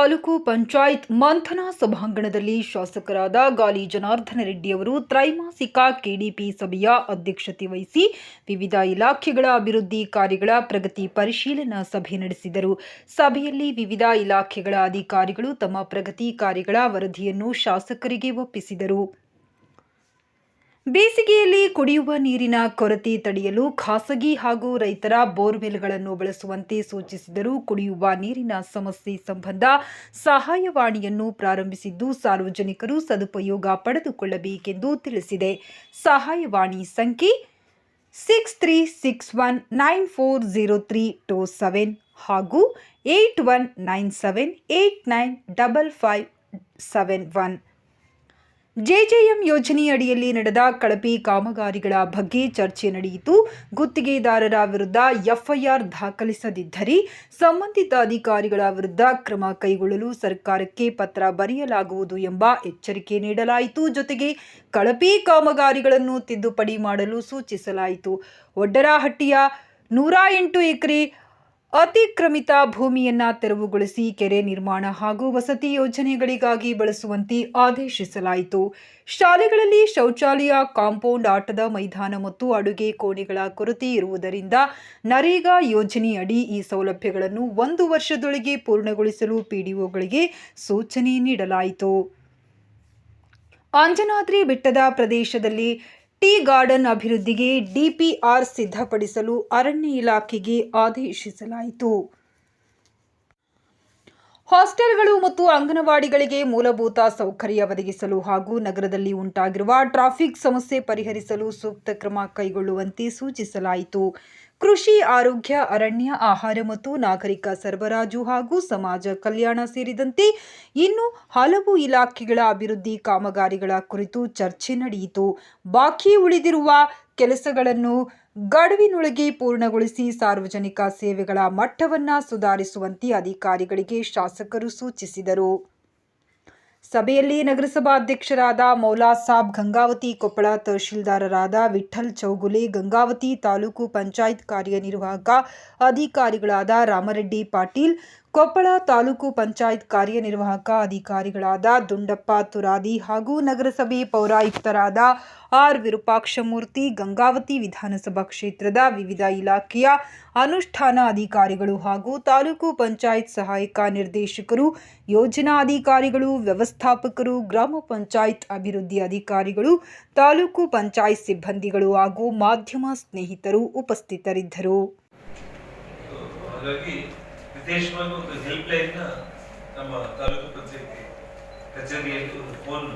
ತಾಲೂಕು ಪಂಚಾಯತ್ ಮಂಥನ ಸಭಾಂಗಣದಲ್ಲಿ ಶಾಸಕರಾದ ಗಾಲಿ ಜನಾರ್ದನ ರೆಡ್ಡಿಯವರು ತ್ರೈಮಾಸಿಕ ಕೆಡಿಪಿ ಸಭೆಯ ಅಧ್ಯಕ್ಷತೆ ವಹಿಸಿ ವಿವಿಧ ಇಲಾಖೆಗಳ ಅಭಿವೃದ್ಧಿ ಕಾರ್ಯಗಳ ಪ್ರಗತಿ ಪರಿಶೀಲನಾ ಸಭೆ ನಡೆಸಿದರು. ಸಭೆಯಲ್ಲಿ ವಿವಿಧ ಇಲಾಖೆಗಳ ಅಧಿಕಾರಿಗಳು ತಮ್ಮ ಪ್ರಗತಿ ಕಾರ್ಯಗಳ ವರದಿಯನ್ನು ಶಾಸಕರಿಗೆ ಒಪ್ಪಿಸಿದರು. ಬೇಸಿಗೆಯಲ್ಲಿ ಕುಡಿಯುವ ನೀರಿನ ಕೊರತೆ ತಡೆಯಲು ಖಾಸಗಿ ಹಾಗೂ ರೈತರ ಬೋರ್ವೆಲ್ಗಳನ್ನು ಬಳಸುವಂತೆ ಸೂಚಿಸಿದರು. ಕುಡಿಯುವ ನೀರಿನ ಸಮಸ್ಯೆ ಸಂಬಂಧ ಸಹಾಯವಾಣಿಯನ್ನು ಪ್ರಾರಂಭಿಸಿದ್ದು ಸಾರ್ವಜನಿಕರು ಸದುಪಯೋಗ ಪಡೆದುಕೊಳ್ಳಬೇಕೆಂದು ತಿಳಿಸಿದೆ. ಸಹಾಯವಾಣಿ ಸಂಖ್ಯೆ 6361940327 ಹಾಗೂ 8197895571. ಜೆಜೆಎಂ ಯೋಜನೆ ಅಡಿಯಲ್ಲಿ ನಡೆದ ಕಳಪೆ ಕಾಮಗಾರಿಗಳ ಬಗ್ಗೆ ಚರ್ಚೆ ನಡೆಯಿತು. ಗುತ್ತಿಗೆದಾರರ ವಿರುದ್ಧ ಎಫ್ಐಆರ್ ದಾಖಲಿಸದಿದ್ದರೆ ಸಂಬಂಧಿತ ಅಧಿಕಾರಿಗಳ ವಿರುದ್ಧ ಕ್ರಮ ಕೈಗೊಳ್ಳಲು ಸರ್ಕಾರಕ್ಕೆ ಪತ್ರ ಬರೆಯಲಾಗುವುದು ಎಂಬ ಎಚ್ಚರಿಕೆ ನೀಡಲಾಯಿತು. ಜೊತೆಗೆ ಕಳಪೆ ಕಾಮಗಾರಿಗಳನ್ನು ತಿದ್ದುಪಡಿ ಮಾಡಲು ಸೂಚಿಸಲಾಯಿತು. ಒಡ್ಡರಹಟ್ಟಿಯ 108 ಎಕರೆ ಅತಿಕ್ರಮಿತ ಭೂಮಿಯನ್ನ ತೆರವುಗೊಳಿಸಿ ಕೆರೆ ನಿರ್ಮಾಣ ಹಾಗೂ ವಸತಿ ಯೋಜನೆಗಳಿಗಾಗಿ ಬಳಸುವಂತೆ ಆದೇಶಿಸಲಾಯಿತು. ಶಾಲೆಗಳಲ್ಲಿ ಶೌಚಾಲಯ, ಕಾಂಪೌಂಡ್, ಆಟದ ಮೈದಾನ ಮತ್ತು ಅಡುಗೆ ಕೋಣೆಗಳ ಕೊರತೆ ಇರುವುದರಿಂದ ನರೇಗಾ ಯೋಜನೆಯಡಿ ಈ ಸೌಲಭ್ಯಗಳನ್ನು 1 ವರ್ಷದೊಳಗೆ ಪೂರ್ಣಗೊಳಿಸಲು ಪಿಡಿಒಗಳಿಗೆ ಸೂಚನೆ ನೀಡಲಾಯಿತು. ಅಂಜನಾದ್ರಿ ಬೆಟ್ಟದ ಪ್ರದೇಶದಲ್ಲಿ ಟೀ ಗಾರ್ಡನ್ ಅಭಿವೃದ್ಧಿಗೆ ಡಿಪಿಆರ್ ಸಿದ್ಧಪಡಿಸಲು ಅರಣ್ಯ ಇಲಾಖೆಗೆ ಆದೇಶಿಸಲಾಯಿತು. ಹಾಸ್ಟೆಲ್ಗಳು ಮತ್ತು ಅಂಗನವಾಡಿಗಳಿಗೆ ಮೂಲಭೂತ ಸೌಕರ್ಯ ಒದಗಿಸಲು ಹಾಗೂ ನಗರದಲ್ಲಿ ಉಂಟಾಗಿರುವ ಟ್ರಾಫಿಕ್ ಸಮಸ್ಯೆ ಪರಿಹರಿಸಲು ಸೂಕ್ತ ಕ್ರಮ ಕೈಗೊಳ್ಳುವಂತೆ ಸೂಚಿಸಲಾಯಿತು. ಕೃಷಿ, ಆರೋಗ್ಯ, ಅರಣ್ಯ, ಆಹಾರ ಮತ್ತು ನಾಗರಿಕ ಸರಬರಾಜು ಹಾಗೂ ಸಮಾಜ ಕಲ್ಯಾಣ ಸೇರಿದಂತೆ ಇನ್ನು ಹಲವು ಇಲಾಖೆಗಳ ಅಭಿವೃದ್ಧಿ ಕಾಮಗಾರಿಗಳ ಕುರಿತು ಚರ್ಚೆ ನಡೆಯಿತು. ಬಾಕಿ ಉಳಿದಿರುವ ಕೆಲಸಗಳನ್ನು ಗಡುವಿನೊಳಗೆ ಪೂರ್ಣಗೊಳಿಸಿ ಸಾರ್ವಜನಿಕ ಸೇವೆಗಳ ಮಟ್ಟವನ್ನು ಸುಧಾರಿಸುವಂತೆ ಅಧಿಕಾರಿಗಳಿಗೆ ಶಾಸಕರು ಸೂಚಿಸಿದರು. ಸಭೆಯಲ್ಲಿ ನಗರಸಭಾಧ್ಯಕ್ಷರಾದ ಮೌಲಾ ಸಾಬ್ ಗಂಗಾವತಿ, ಕೊಪ್ಪಳ ತಹಶೀಲ್ದಾರರಾದ ವಿಠ್ಠಲ್ ಚೌಗುಲೆ, ಗಂಗಾವತಿ ತಾಲೂಕು ಪಂಚಾಯತ್ ಕಾರ್ಯನಿರ್ವಾಹಕ ಅಧಿಕಾರಿಗಳಾದ ರಾಮರೆಡ್ಡಿ ಪಾಟೀಲ್, ಕೊಪ್ಪಳ ತಾಲೂಕು ಪಂಚಾಯತ್ ಕಾರ್ಯನಿರ್ವಾಹಕ ಅಧಿಕಾರಿಗಳಾದ ದುಂಡಪ್ಪ ತುರಾದಿ ಹಾಗೂ ನಗರಸಭೆ ಪೌರಾಯುಕ್ತರಾದ ಆರ್ ವಿರೂಪಾಕ್ಷಮೂರ್ತಿ, ಗಂಗಾವತಿ ವಿಧಾನಸಭಾ ಕ್ಷೇತ್ರದ ವಿವಿಧ ಇಲಾಖೆಯ ಅನುಷ್ಠಾನ ಅಧಿಕಾರಿಗಳು ಹಾಗೂ ತಾಲೂಕು ಪಂಚಾಯತ್ ಸಹಾಯಕ ನಿರ್ದೇಶಕರು, ಯೋಜನಾ ಅಧಿಕಾರಿಗಳು, ವ್ಯವಸ್ಥಾಪಕರು, ಗ್ರಾಮ ಪಂಚಾಯತ್ ಅಭಿವೃದ್ಧಿ ಅಧಿಕಾರಿಗಳು, ತಾಲೂಕು ಪಂಚಾಯತ್ ಸಿಬ್ಬಂದಿಗಳು ಹಾಗೂ ಮಾಧ್ಯಮ ಸ್ನೇಹಿತರು ಉಪಸ್ಥಿತರಿದ್ದರು. ವಿಶೇಷವಾಗಿ ಒಂದು ಹೆಲ್ಪ್ ಲೈನ್ ನಮ್ಮ ತಾಲೂಕು ಪಂಚಾಯತ್ ಕಚೇರಿಯಲ್ಲಿ ಒಂದು ಫೋನ್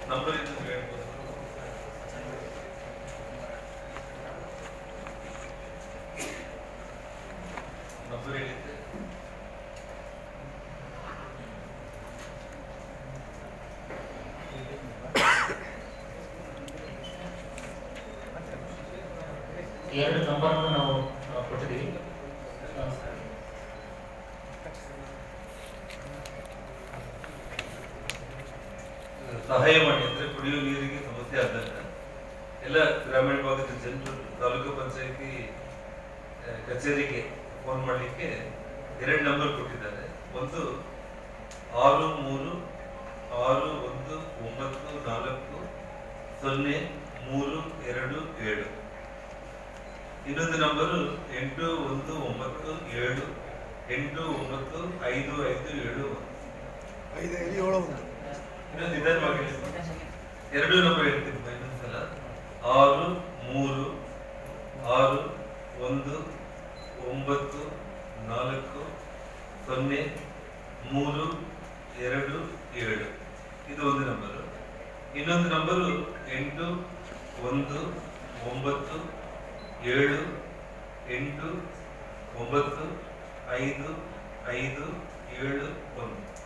ನಂಬರ್ ಇದ್ದು ಹೇಳ್ಬೋದು. ನಂಬರ್ ಹೇಳಿದ್ದೆ ಎರಡು ನಂಬರ್ ನಾವು ಕೊಟ್ಟಿದ್ದೀವಿ. ಸಹಾಯವಾಣಿ ಅಂದರೆ ಕುಡಿಯುವ ನೀರಿಗೆ ಸಮಸ್ಯೆ ಆದಾಗ ಎಲ್ಲ ಗ್ರಾಮೀಣ ಭಾಗದ ಜನರು ತಾಲೂಕು ಪಂಚಾಯತಿ ಕಚೇರಿಗೆ ಫೋನ್ ಮಾಡಲಿಕ್ಕೆ 2 ನಂಬರ್ ಕೊಟ್ಟಿದ್ದಾರೆ. ಒಂದು 6319400327, ಇನ್ನೊಂದು ನಂಬರು 8197895571. ಇನ್ನೊಂದು ನಿಧಾನವಾಗಿ 2 ನಂಬರ್ ಹೇಳ್ತೀನಿ ಇನ್ನೊಂದ್ಸಲ 6361400327, ಇದು ಒಂದು ನಂಬರು. ಇನ್ನೊಂದು ನಂಬರು 8197895571.